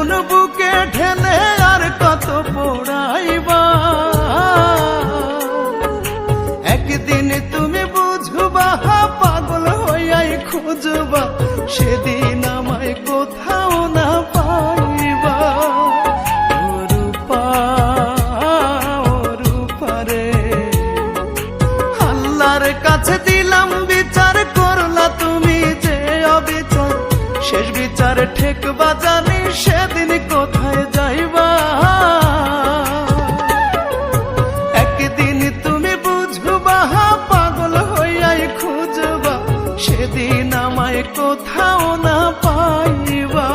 আগুন বুকে ঢেলে আর কত পোড়াইবা। একদিন তুমি বুঝবা পাগল হইয়াই খুঁজবা, সেদিন আমায় কোথাও না পাইবা। ও রূপা, ও রূপা রে, আল্লাহর কাছে দিলাম বিচার, করলা তুমি যে অবিচার। শেষ বিচার ঠেকবা জানি, সেদিন কোথায় যাইবা। একদিন তুমি বুঝবা পাগল হইয়াই খুঁজবা, সেদিন আমায় কোথাও না পাইবা।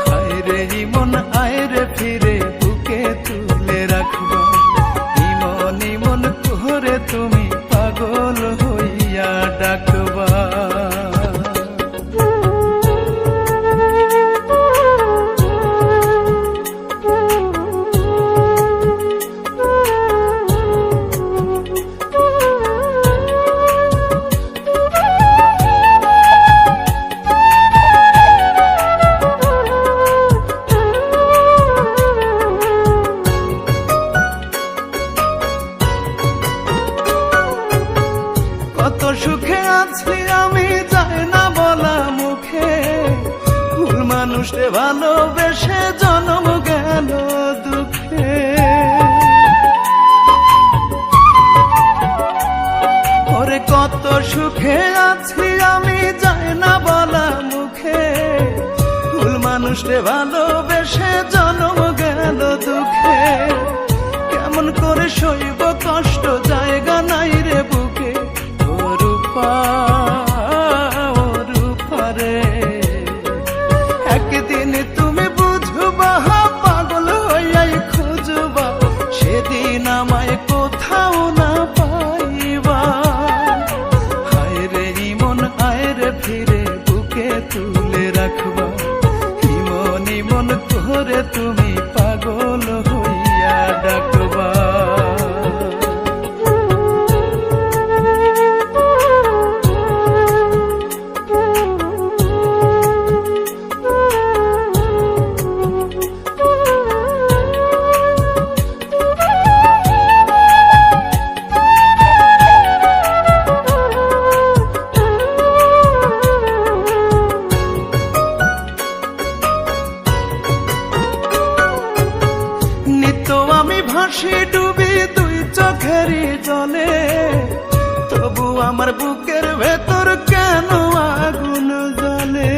হায়রে ইমন আয়রে ফিরে বুকে তুলে রাখবা, ইমন ইমন করে তুমি পাগল হইয়া ডাকবা। কত সুখে আছি আমি যাই না বলা মুখে, ভুল মানুষে ভালোবেসে জন্ম গেল দুঃখে। ওরে কত সুখে আছি আমি যাই না বলা মুখে, ভুল মানুষে ভালোবেসে জন্ম গেল দুঃখে। কেমন করে সইব কষ্ট, জায়গা নাই রে বুকে। ও রূপা, ও রূপা রে, একদিন তুমি বুঝবা পাগল হইয়াই খুঁজবা, সেদিন আমায় কোথাও না পাইবা। হায়রে ইমন আয়রে ফিরে বুকে তুলে রাখবা, ইমন ইমন করে তুমি পাগল হইয়া ডাকবা। আমি ভাসি ডুবি দুই চোখেরই জলে, তবু আমার বুকের ভেতর কেন আগুন জ্বলে।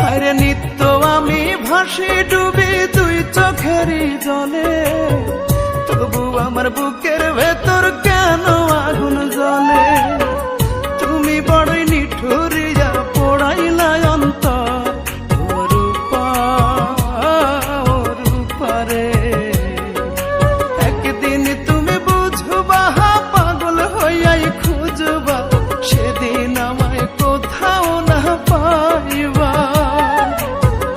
আরে নিত্য আমি ভাসি ডুবি দুই চোখেরই জলে, তবু আমার বুকের ভেতর কেন আগুন জ্বলে। তুমি বড়ই নিঠুরিয়া পোড়াইলা অন্তর। একদিন তুমি বুঝবা পাগল হইয়াই খুঁজবা, সেদিন আমায় কোথাও না পাইবা।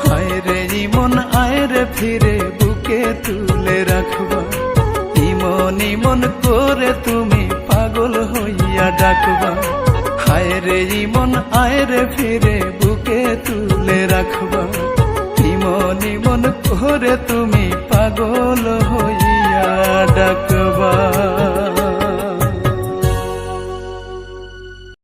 হায়রে ইমন আয়রে ফিরে বুকে তুলে রাখবা, ইমন ইমন করে তুমি পাগল হইয়া ডাকবা। হায়রে ইমন আয়রে ফিরে বুকে তুলে রাখবা, ইমন ইমন করে তুমি পাগল হইয়া ডাকবা।